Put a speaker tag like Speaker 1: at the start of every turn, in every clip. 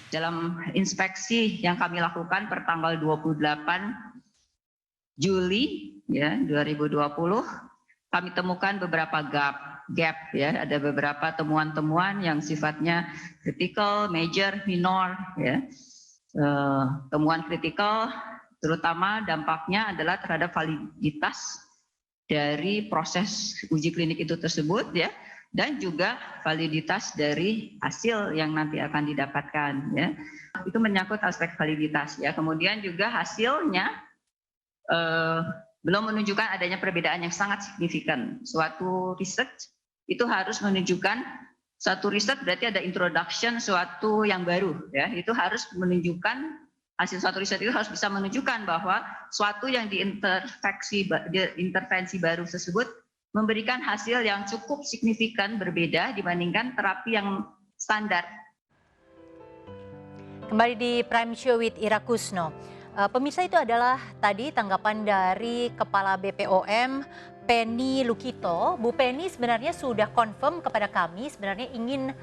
Speaker 1: dalam inspeksi yang kami lakukan per tanggal 28 Juli ya 2020, kami temukan beberapa gap ya, ada beberapa temuan-temuan yang sifatnya critical, major, minor ya. Temuan kritikal terutama dampaknya adalah terhadap validitas dari proses uji klinik itu tersebut ya, dan juga validitas dari hasil yang nanti akan didapatkan ya. Itu menyangkut aspek validitas ya. Kemudian juga hasilnya belum menunjukkan adanya perbedaan yang sangat signifikan. Suatu research itu harus menunjukkan, satu riset berarti ada introduction suatu yang baru ya. Itu harus menunjukkan, hasil suatu riset itu harus bisa menunjukkan bahwa suatu yang diintervensi baru tersebut memberikan hasil yang cukup signifikan berbeda dibandingkan terapi yang standar.
Speaker 2: Kembali di Prime Show with Ira Kusno. Pemirsa, itu adalah tadi tanggapan dari Kepala BPOM Penny Lukito. Bu Penny sebenarnya sudah confirm kepada kami sebenarnya ingin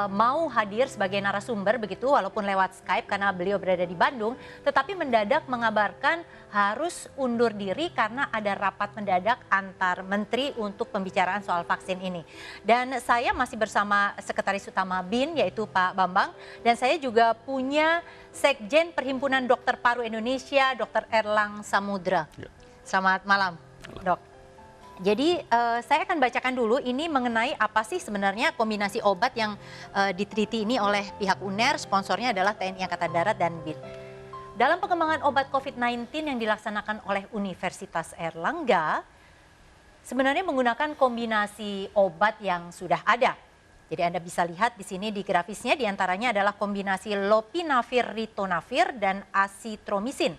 Speaker 2: mau hadir sebagai narasumber begitu walaupun lewat Skype karena beliau berada di Bandung, tetapi mendadak mengabarkan harus undur diri karena ada rapat mendadak antar menteri untuk pembicaraan soal vaksin ini. Dan saya masih bersama Sekretaris Utama BIN yaitu Pak Bambang, dan saya juga punya Sekjen Perhimpunan Dokter Paru Indonesia, Dr. Erlang Samudra. Selamat malam, Dok. Jadi saya akan bacakan dulu ini mengenai apa sih sebenarnya kombinasi obat yang diteliti ini oleh pihak UNER, sponsornya adalah TNI Angkatan Darat dan BIN. Dalam pengembangan obat COVID-19 yang dilaksanakan oleh Universitas Airlangga, sebenarnya menggunakan kombinasi obat yang sudah ada. Jadi Anda bisa lihat di sini di grafisnya, diantaranya adalah kombinasi lopinavir ritonavir dan asitromisin.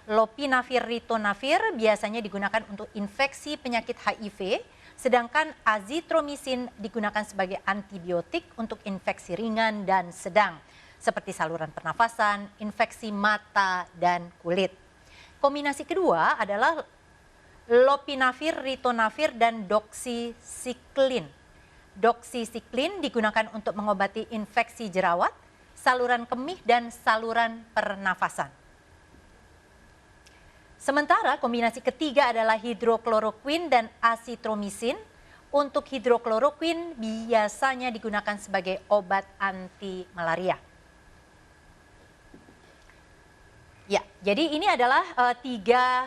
Speaker 2: Lopinavir ritonavir biasanya digunakan untuk infeksi penyakit HIV, sedangkan azitromisin digunakan sebagai antibiotik untuk infeksi ringan dan sedang, seperti saluran pernafasan, infeksi mata, dan kulit. Kombinasi kedua adalah lopinavir ritonavir dan doxycycline. Doxycycline digunakan untuk mengobati infeksi jerawat, saluran kemih, dan saluran pernafasan. Sementara kombinasi ketiga adalah hidrokloroquine dan asitromisin. Untuk hidrokloroquine biasanya digunakan sebagai obat anti malaria. Ya, jadi ini adalah tiga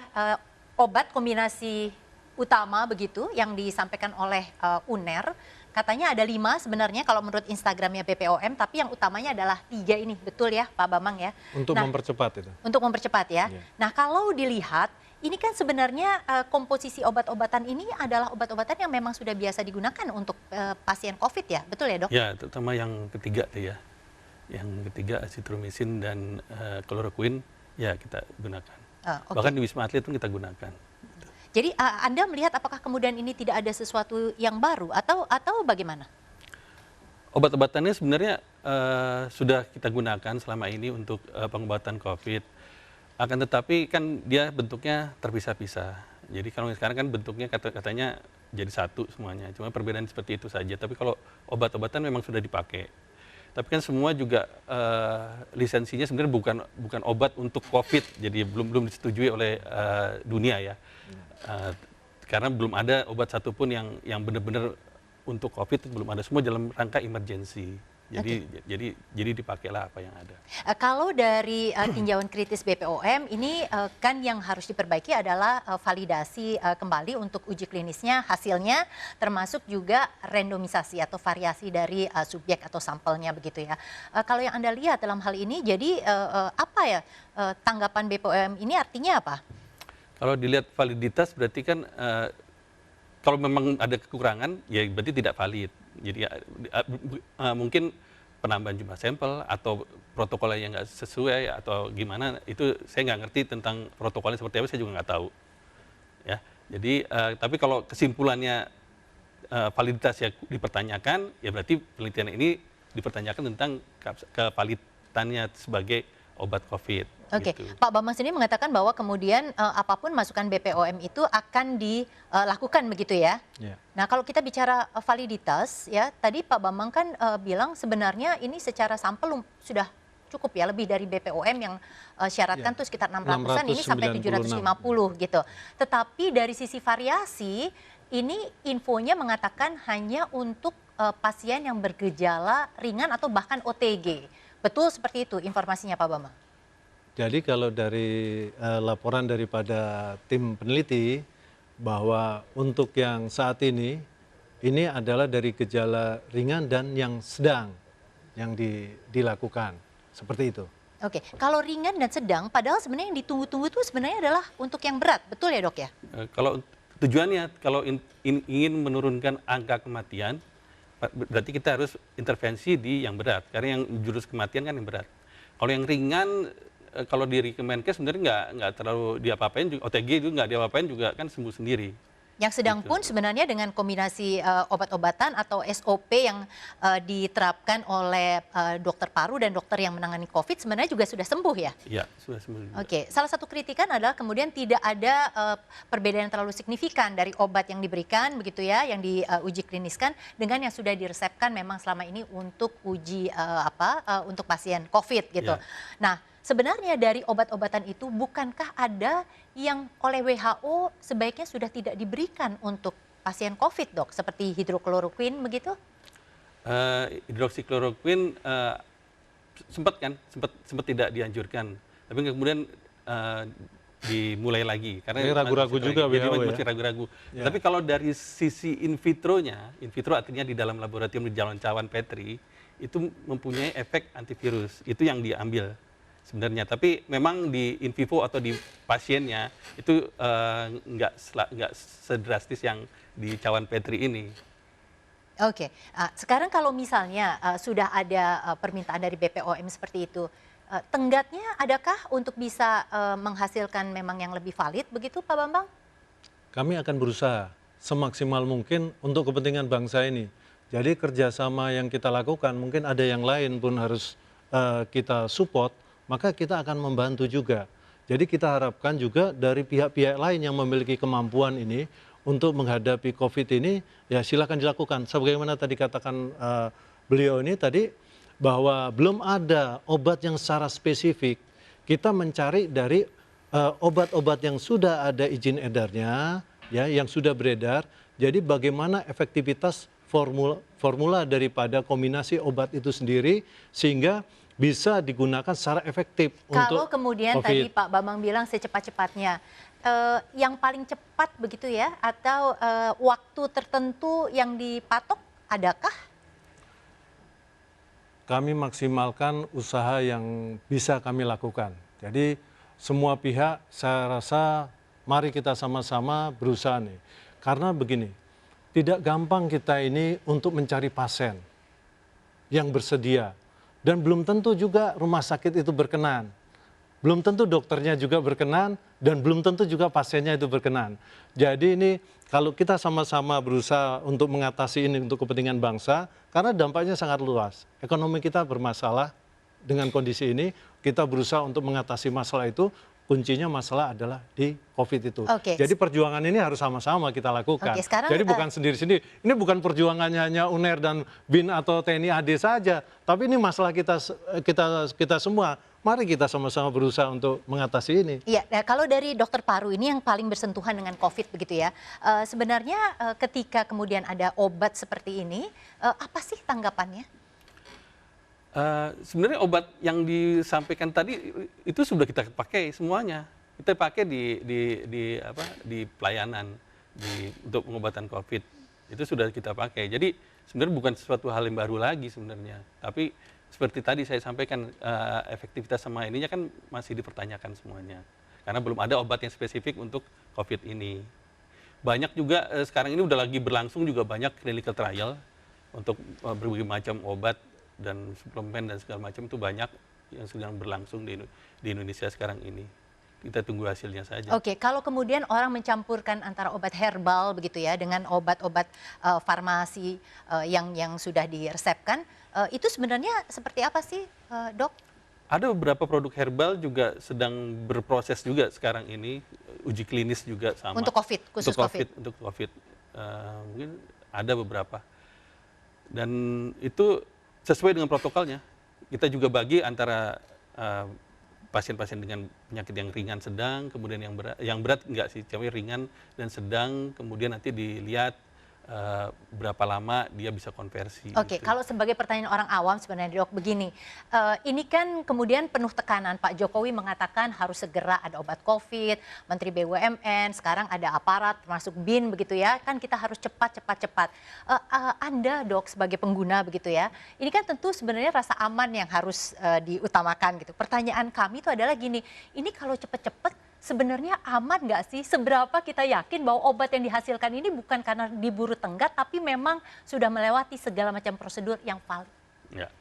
Speaker 2: obat kombinasi utama begitu yang disampaikan oleh UNER. Katanya ada 5 sebenarnya kalau menurut Instagramnya BPOM, tapi yang utamanya adalah 3 ini, betul ya Pak Bambang ya?
Speaker 3: Untuk mempercepat itu.
Speaker 2: Untuk mempercepat ya. Nah kalau dilihat, ini kan sebenarnya komposisi obat-obatan ini adalah obat-obatan yang memang sudah biasa digunakan untuk pasien COVID ya, betul ya Dok?
Speaker 3: Ya, terutama yang ketiga tuh ya. Yang ketiga asitromisin dan kloroquine ya kita gunakan. Okay. Bahkan di Wisma Atlet pun kita gunakan.
Speaker 2: Jadi Anda melihat apakah kemudian ini tidak ada sesuatu yang baru atau bagaimana?
Speaker 3: Obat-obatannya sebenarnya sudah kita gunakan selama ini untuk pengobatan COVID. Akan tetapi kan dia bentuknya terpisah-pisah. Jadi kalau sekarang kan bentuknya katanya jadi satu semuanya. Cuma perbedaan seperti itu saja. Tapi kalau obat-obatan memang sudah dipakai. Tapi kan semua juga lisensinya sebenarnya bukan obat untuk COVID. Jadi belum disetujui oleh dunia ya. Karena belum ada obat satupun yang benar-benar untuk COVID, belum ada, semua dalam rangka emergency. Jadi dipakailah apa yang ada.
Speaker 2: Kalau dari tinjauan kritis BPOM ini kan yang harus diperbaiki adalah validasi kembali untuk uji klinisnya, hasilnya termasuk juga randomisasi atau variasi dari subjek atau sampelnya begitu ya. Kalau yang Anda lihat dalam hal ini, jadi apa ya tanggapan BPOM ini artinya apa?
Speaker 3: Kalau dilihat validitas berarti kan kalau memang ada kekurangan ya berarti tidak valid. Jadi mungkin penambahan jumlah sampel atau protokolnya yang nggak sesuai atau gimana, itu saya nggak ngerti tentang protokolnya seperti apa, saya juga nggak tahu. Ya, jadi tapi kalau kesimpulannya validitas ya dipertanyakan, ya berarti penelitian ini dipertanyakan tentang kevaliditannya sebagai obat COVID.
Speaker 2: Oke,
Speaker 3: gitu.
Speaker 2: Pak Bambang sendiri mengatakan bahwa kemudian apapun masukan BPOM itu akan dilakukan begitu ya.
Speaker 3: Yeah.
Speaker 2: Nah kalau kita bicara validitas ya, tadi Pak Bambang kan bilang sebenarnya ini secara sampel sudah cukup ya, lebih dari BPOM yang syaratkan
Speaker 4: Ya,
Speaker 2: tuh sekitar 600-an, ini sampai
Speaker 4: 696.
Speaker 2: 750 gitu. Tetapi dari sisi variasi, ini infonya mengatakan hanya untuk pasien yang bergejala ringan atau bahkan OTG. Betul seperti itu informasinya Pak Bambang?
Speaker 4: Jadi kalau dari laporan daripada tim peneliti bahwa untuk yang saat ini adalah dari gejala ringan dan yang sedang yang dilakukan seperti itu.
Speaker 2: Oke, kalau ringan dan sedang, padahal sebenarnya yang ditunggu-tunggu itu sebenarnya adalah untuk yang berat, betul ya dok ya?
Speaker 3: Kalau tujuannya, kalau ingin menurunkan angka kematian, berarti kita harus intervensi di yang berat, karena yang jurus kematian kan yang berat. Kalau yang ringan, kalau di Kemenkes sebenarnya nggak terlalu diapa-apain, OTG itu nggak diapa-apain juga kan sembuh sendiri.
Speaker 2: Yang sedang pun sebenarnya dengan kombinasi obat-obatan atau SOP yang diterapkan oleh dokter paru dan dokter yang menangani COVID sebenarnya juga sudah sembuh ya?
Speaker 3: Iya, sudah sembuh.
Speaker 2: Oke, salah satu kritikan adalah kemudian tidak ada perbedaan yang terlalu signifikan dari obat yang diberikan begitu ya, yang diuji kliniskan dengan yang sudah diresepkan memang selama ini untuk uji untuk pasien COVID gitu.
Speaker 3: Ya.
Speaker 2: Nah, sebenarnya dari obat-obatan itu bukankah ada yang oleh WHO sebaiknya sudah tidak diberikan untuk pasien COVID dok, seperti hidrokloroquine begitu?
Speaker 3: Hidroksikloroquine sempat tidak dianjurkan, tapi kemudian dimulai lagi karena
Speaker 4: Jadi ragu-ragu juga
Speaker 3: jadi
Speaker 4: WHO
Speaker 3: masih
Speaker 4: ya?
Speaker 3: ragu-ragu.
Speaker 4: Ya.
Speaker 3: Tapi kalau dari sisi in vitronya, in vitro artinya di dalam laboratorium di dalam cawan Petri itu mempunyai efek antivirus, itu yang diambil sebenarnya. Tapi memang di in vivo atau di pasiennya itu nggak sedrastis yang di cawan Petri ini.
Speaker 2: Oke, sekarang kalau misalnya sudah ada permintaan dari BPOM seperti itu, tenggatnya adakah untuk bisa menghasilkan memang yang lebih valid begitu Pak Bambang?
Speaker 4: Kami akan berusaha semaksimal mungkin untuk kepentingan bangsa ini. Jadi kerjasama yang kita lakukan mungkin ada yang lain pun harus kita support, maka kita akan membantu juga. Jadi kita harapkan juga dari pihak-pihak lain yang memiliki kemampuan ini untuk menghadapi COVID ini, ya silakan dilakukan. Sebagaimana tadi katakan beliau ini tadi, bahwa belum ada obat yang secara spesifik. Kita mencari dari obat-obat yang sudah ada izin edarnya, ya, yang sudah beredar. Jadi bagaimana efektivitas formula daripada kombinasi obat itu sendiri, sehingga bisa digunakan secara efektif
Speaker 2: Kalau
Speaker 4: untuk
Speaker 2: kemudian
Speaker 4: COVID.
Speaker 2: tadi Pak Bambang bilang secepat-cepatnya, yang paling cepat begitu ya, atau waktu tertentu yang dipatok, adakah?
Speaker 4: Kami maksimalkan usaha yang bisa kami lakukan. Jadi semua pihak saya rasa mari kita sama-sama berusaha nih. Karena begini, tidak gampang kita ini untuk mencari pasien yang bersedia. Dan belum tentu juga rumah sakit itu berkenan. Belum tentu dokternya juga berkenan dan belum tentu juga pasiennya itu berkenan. Jadi ini kalau kita sama-sama berusaha untuk mengatasi ini untuk kepentingan bangsa, karena dampaknya sangat luas. Ekonomi kita bermasalah dengan kondisi ini, kita berusaha untuk mengatasi masalah itu, kuncinya masalah adalah di COVID itu.
Speaker 2: Oke.
Speaker 4: Jadi perjuangan ini harus sama-sama kita lakukan.
Speaker 2: Oke, sekarang,
Speaker 4: Jadi bukan sendiri-sendiri. Ini bukan perjuangannya hanya UNER dan BIN atau TNI AD saja, tapi ini masalah kita semua. Mari kita sama-sama berusaha untuk mengatasi ini.
Speaker 2: Iya, nah kalau dari dokter paru ini yang paling bersentuhan dengan COVID begitu ya, sebenarnya ketika kemudian ada obat seperti ini, apa sih tanggapannya?
Speaker 3: Sebenarnya obat yang disampaikan tadi itu sudah kita pakai semuanya. Kita pakai di pelayanan untuk pengobatan COVID. Itu sudah kita pakai. Jadi sebenarnya bukan sesuatu hal yang baru lagi sebenarnya. Tapi seperti tadi saya sampaikan, efektivitas sama ininya kan masih dipertanyakan semuanya. Karena belum ada obat yang spesifik untuk COVID ini. Banyak juga sekarang ini udah lagi berlangsung juga banyak clinical trial untuk berbagai macam obat dan suplemen dan segala macam, itu banyak yang sedang berlangsung di Indonesia sekarang ini. Kita tunggu hasilnya saja.
Speaker 2: Oke, kalau kemudian orang mencampurkan antara obat herbal begitu ya dengan obat-obat farmasi yang sudah diresepkan, itu sebenarnya seperti apa sih, Dok?
Speaker 3: Ada beberapa produk herbal juga sedang berproses juga sekarang ini, uji klinis juga sama.
Speaker 2: Untuk COVID, khusus COVID.
Speaker 3: Untuk COVID, mungkin ada beberapa. Dan itu sesuai dengan protokolnya. kita juga bagi antara pasien-pasien dengan penyakit yang ringan sedang, kemudian yang berat enggak sih, tapi ringan dan sedang, kemudian nanti dilihat berapa lama dia bisa konversi.
Speaker 2: Oke,
Speaker 3: gitu.
Speaker 2: kalau sebagai pertanyaan orang awam sebenarnya Dok begini, ini kan kemudian penuh tekanan, Pak Jokowi mengatakan harus segera ada obat COVID, Menteri BUMN, sekarang ada aparat termasuk BIN begitu ya, kan kita harus cepat. Anda Dok sebagai pengguna begitu ya, ini kan tentu sebenarnya rasa aman yang harus diutamakan gitu. Pertanyaan kami itu adalah gini, ini kalau cepet-cepet sebenarnya aman nggak sih? Seberapa kita yakin bahwa obat yang dihasilkan ini bukan karena diburu tenggat, tapi memang sudah melewati segala macam prosedur yang valid?
Speaker 3: Ya.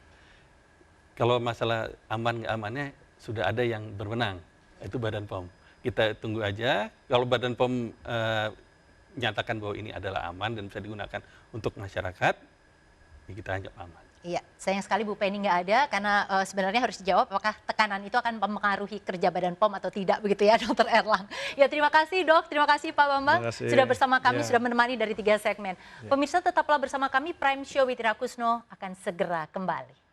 Speaker 3: Kalau masalah aman nggak amannya sudah ada yang berwenang, itu Badan POM. Kita tunggu aja. Kalau Badan POM nyatakan bahwa ini adalah aman dan bisa digunakan untuk masyarakat, ya kita anggap aman.
Speaker 2: Iya, sayang sekali Bu Penny nggak ada karena sebenarnya harus dijawab apakah tekanan itu akan mempengaruhi kerja Badan POM atau tidak begitu ya Dr. Erlang. Ya terima kasih Dok, terima kasih Pak Bambang sudah bersama kami, sudah menemani dari 3 segmen. Pemirsa tetaplah bersama kami, Prime Show with Ira Kusno akan segera kembali.